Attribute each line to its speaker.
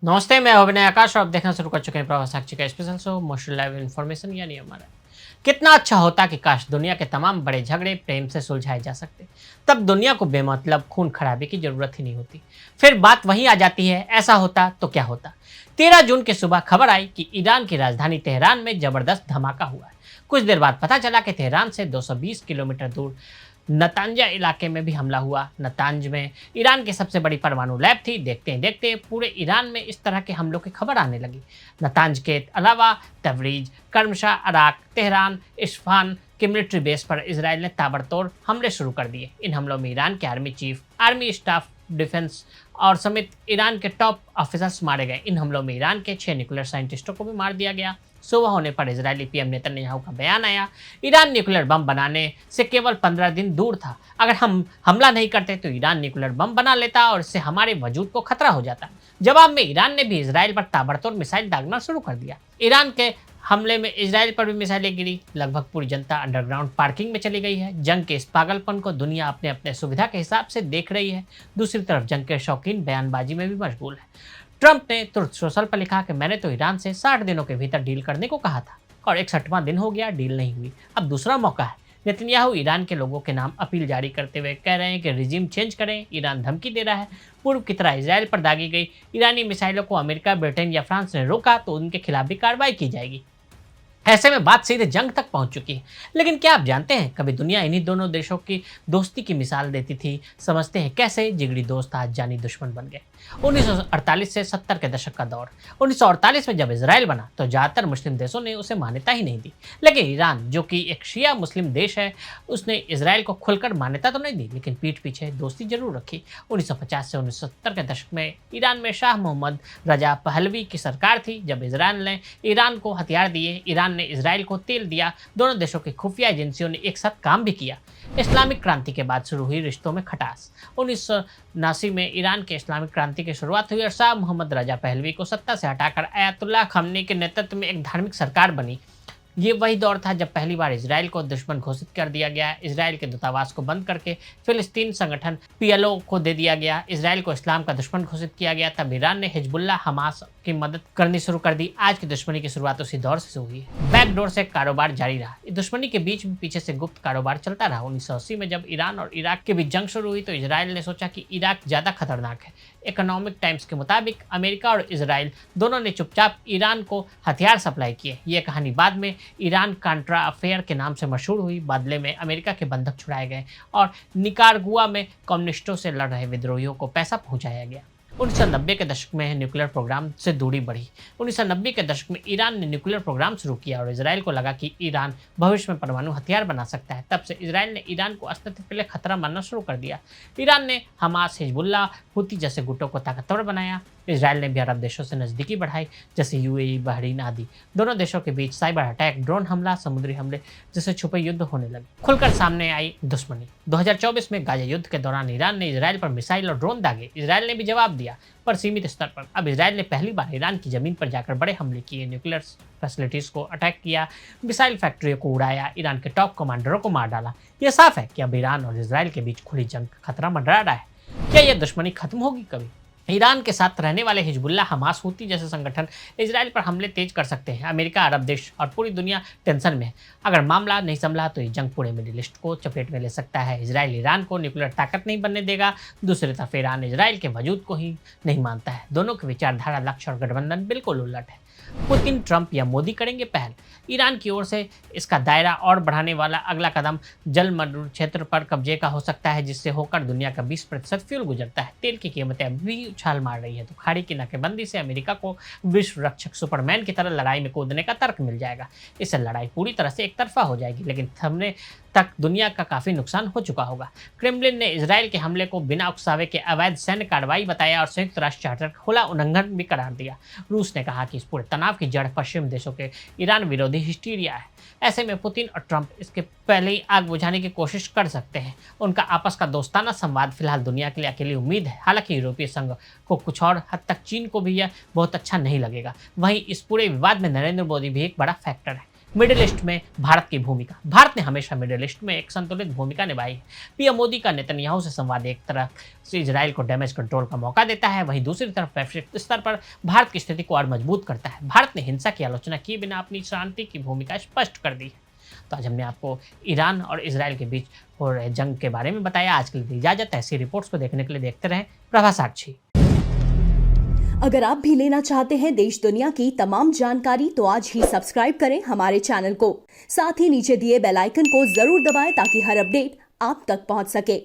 Speaker 1: नमस्ते, मैं अभिनय आकाश और आप देखना शुरू कर चुके हैं प्रवास साक्षी का special show mostly live information यानी हमारा। कितना अच्छा होता कि काश दुनिया के तमाम बड़े झगड़े प्रेम से सुलझाए जा सकते। तब दुनिया को बेमतलब खून खराबे की जरूरत ही नहीं होती। फिर बात वहीं आ जाती है, ऐसा होता तो क्या होता। 13 जून की सुबह खबर आई कि ईरान की राजधानी तेहरान में जबरदस्त धमाका हुआ है। कुछ देर बाद पता चला कि तेहरान से 220 किलोमीटर दूर नतांजा इलाके में भी हमला हुआ। नतांज में ईरान की सबसे बड़ी परमाणु लैब थी। देखते ही देखते पूरे ईरान में इस तरह के हमलों की खबर आने लगी। नतांज के अलावा तबरीज, कर्मशाह, अराक, तेहरान, इस्फहान के मिलिट्री बेस पर इसराइल ने ताबड़तोड़ हमले शुरू कर दिए। इन हमलों में ईरान के army chief, army staff, defence और समेत ईरान के टॉप ऑफिसर्स मारे गए। इन हमलों में ईरान के 6 न्यूक्लियर साइंटिस्टों को भी मार दिया गया। सुबह होने पर इजरायली पीएम नेतन्याहू का बयान आया, ईरान न्यूक्लियर बम बनाने से केवल 15 दिन दूर था। अगर हम हमला नहीं करते तो ईरान न्यूक्लियर बम बना लेता और इससे हमारे वजूद को खतरा हो जाता। जवाब में ईरान ने भी इसराइल पर ताबड़तोड़ मिसाइल दागना शुरू कर दिया। ईरान के हमले में इसराइल पर भी मिसाइलें गिरी। लगभग पूरी जनता अंडरग्राउंड पार्किंग में चली गई है। जंग के इस पागलपन को दुनिया अपने अपने सुविधा के हिसाब से देख रही है। दूसरी तरफ जंग के शौकीन बयानबाजी में भी मशगूल है। ट्रंप ने तुरंत सोशल पर लिखा कि मैंने तो ईरान से 60 दिनों के भीतर डील करने को कहा था और 61वां दिन हो गया, डील नहीं हुई। अब दूसरा मौका है। नेतन्याहू ईरान के लोगों के नाम अपील जारी करते हुए कह रहे हैं कि रिजीम चेंज करें। ईरान धमकी दे रहा है। पूर्व की तरह इसराइल पर दागी गई ईरानी मिसाइलों को अमेरिका, ब्रिटेन या फ्रांस ने रोका तो उनके खिलाफ भी कार्रवाई की जाएगी। ऐसे में बात सीधे जंग तक पहुंच चुकी है। लेकिन क्या आप जानते हैं, कभी दुनिया इन्हीं दोनों देशों की दोस्ती की मिसाल देती थी। समझते हैं कैसे जिगरी दोस्त आज जानी दुश्मन बन गए। 1948 से 70 के दशक का दौर। 1948 में जब इसराइल बना तो ज़्यादातर मुस्लिम देशों ने उसे मान्यता ही नहीं दी। लेकिन ईरान, जो कि एक शिया मुस्लिम देश है, उसने इसराइल को खुलकर मान्यता तो नहीं दी, लेकिन पीठ पीछे दोस्ती जरूर रखी। 1950 से 1970 के दशक में ईरान में शाह मोहम्मद रजा पहलवी की सरकार थी। जब इसराइल ने ईरान को हथियार दिए, ईरान ने इसराइल को तेल दिया। दोनों देशों की खुफिया एजेंसियों ने एक साथ काम भी किया। इस्लामिक क्रांति के बाद शुरू हुई रिश्तों में खटास। 1979 में ईरान के इस्लामिक क्रांति की शुरुआत हुई और शाह मोहम्मद रजा पहलवी को सत्ता से हटाकर अयातुल्लाह खमेनी के नेतृत्व में एक धार्मिक सरकार बनी। ये वही दौर था जब पहली बार इसराइल को दुश्मन घोषित कर दिया गया। इसराइल के दूतावास को बंद करके फिलिस्तीन संगठन पीएलओ को दे दिया गया। इसराइल को इस्लाम का दुश्मन घोषित किया गया। तब ईरान ने हिजबुल्लाह, हमास की मदद करनी शुरू कर दी। आज की दुश्मनी की शुरुआत उसी दौर से हुई है। बैकडोर से कारोबार जारी रहा। इस दुश्मनी के बीच में पीछे से गुप्त कारोबार चलता रहा। 1980 में जब ईरान और इराक के बीच जंग शुरू हुई तो इसराइल ने सोचा कि इराक ज़्यादा खतरनाक है। इकोनॉमिक टाइम्स के मुताबिक अमेरिका और इसराइल दोनों ने चुपचाप ईरान को हथियार सप्लाई किए। ये कहानी बाद में ईरान कांट्रा अफेयर के नाम से मशहूर हुई। बदले में अमेरिका के बंधक छुड़ाए गए और निकारागुआ में कम्युनिस्टों से लड़ रहे विद्रोहियों को पैसा पहुंचाया गया। 1990 के दशक में न्यूक्लियर प्रोग्राम से दूरी बढ़ी। 1990 के दशक में ईरान ने न्यूक्लियर प्रोग्राम शुरू किया और इसराइल को लगा कि ईरान भविष्य में परमाणु हथियार बना सकता है। तब से इसराइल ने ईरान को अस्तित्व के लिए खतरा मानना शुरू कर दिया। ईरान ने हमास, हिजबुल्लाह, हुती जैसे गुटों को ताकतवर बनाया। इसराइल ने भी अरब देशों से नज़दीकी बढ़ाई, जैसे यूएई, बहरीन आदि। दोनों देशों के बीच साइबर अटैक, ड्रोन हमला, समुद्री हमले जैसे छुपे युद्ध होने लगे। खुलकर सामने आई दुश्मनी। 2024 में गाजा युद्ध के दौरान ईरान ने इसराइल पर मिसाइल और ड्रोन दागे। इसराइल ने भी जवाब दिया, पर सीमित स्तर पर। अब इसराइल ने पहली बार ईरान की जमीन पर जाकर बड़े हमले किए, न्यूक्लियर फैसिलिटीज को अटैक किया, मिसाइल फैक्ट्रियों को उड़ाया, ईरान के टॉप कमांडरों को मार डाला। यह साफ है कि अब ईरान और इसराइल के बीच खुली जंग का खतरा मंडरा रहा है। क्या यह दुश्मनी खत्म होगी कभी? ईरान के साथ रहने वाले हिजबुल्लाह, हमास, हुती जैसे संगठन इसराइल पर हमले तेज कर सकते हैं। अमेरिका, अरब देश और पूरी दुनिया टेंशन में है। अगर मामला नहीं संभला तो ये जंग पूरे मिडिल ईस्ट को चपेट में ले सकता है। इसराइल ईरान को न्यूक्लियर ताकत नहीं बनने देगा। दूसरी तरफ ईरान इसराइल के वजूद को ही नहीं मानता है। दोनों की विचारधारा, लक्ष्य और गठबंधन बिल्कुल उलट है। पुतिन, ट्रंप या मोदी करेंगे पहल। ईरान की ओर से इसका दायरा और बढ़ाने वाला अगला कदम जलमग्न क्षेत्र पर कब्जे का हो सकता है, जिससे होकर दुनिया का 20% फ्यूल गुजरता है। तेल की कीमतें अभी भी उछाल मार रही है तो खाड़ी की नाकेबंदी से अमेरिका को विश्व रक्षक सुपरमैन की तरह लड़ाई में कूदने का तर्क मिल जाएगा। इससे लड़ाई पूरी तरह से एक तरफा हो जाएगी, लेकिन थमने तक दुनिया का काफ़ी नुकसान हो चुका होगा। क्रेमलिन ने इसराइल के हमले को बिना उकसावे के अवैध सैन्य कार्रवाई बताया और संयुक्त राष्ट्र चार्टर का खुला उल्लंघन भी करार दिया। रूस ने कहा कि इस पूरे तनाव की जड़ पश्चिम देशों के ईरान विरोधी हिस्टीरिया है। ऐसे में पुतिन और ट्रंप इसके पहले ही आग बुझाने की कोशिश कर सकते हैं। उनका आपस का दोस्ताना संवाद फिलहाल दुनिया के लिए अकेली उम्मीद है। हालांकि यूरोपीय संघ को कुछ और हद तक चीन को भी यह बहुत अच्छा नहीं लगेगा। वहीं इस पूरे विवाद में नरेंद्र मोदी भी एक बड़ा फैक्टर है। मिडिल ईस्ट में भारत की भूमिका। भारत ने हमेशा मिडिल ईस्ट में एक संतुलित भूमिका निभाई है। पीएम मोदी का नेतन्याहू से संवाद एक तरफ से इजराइल को डैमेज कंट्रोल का मौका देता है, वहीं दूसरी तरफ वैश्विक स्तर पर भारत की स्थिति को और मजबूत करता है। भारत ने हिंसा की आलोचना किए बिना अपनी शांति की भूमिका स्पष्ट कर दी है। तो आज हमने आपको ईरान और इजराइल के बीच हो रहे जंग के बारे में बताया। आज के लिए इजाजत। ऐसी रिपोर्ट्स को देखने के लिए देखते रहें प्रभा साक्षी।
Speaker 2: अगर आप भी लेना चाहते हैं देश दुनिया की तमाम जानकारी तो आज ही सब्सक्राइब करें हमारे चैनल को। साथ ही नीचे दिए बेल आइकन को जरूर दबाएं ताकि हर अपडेट आप तक पहुंच सके।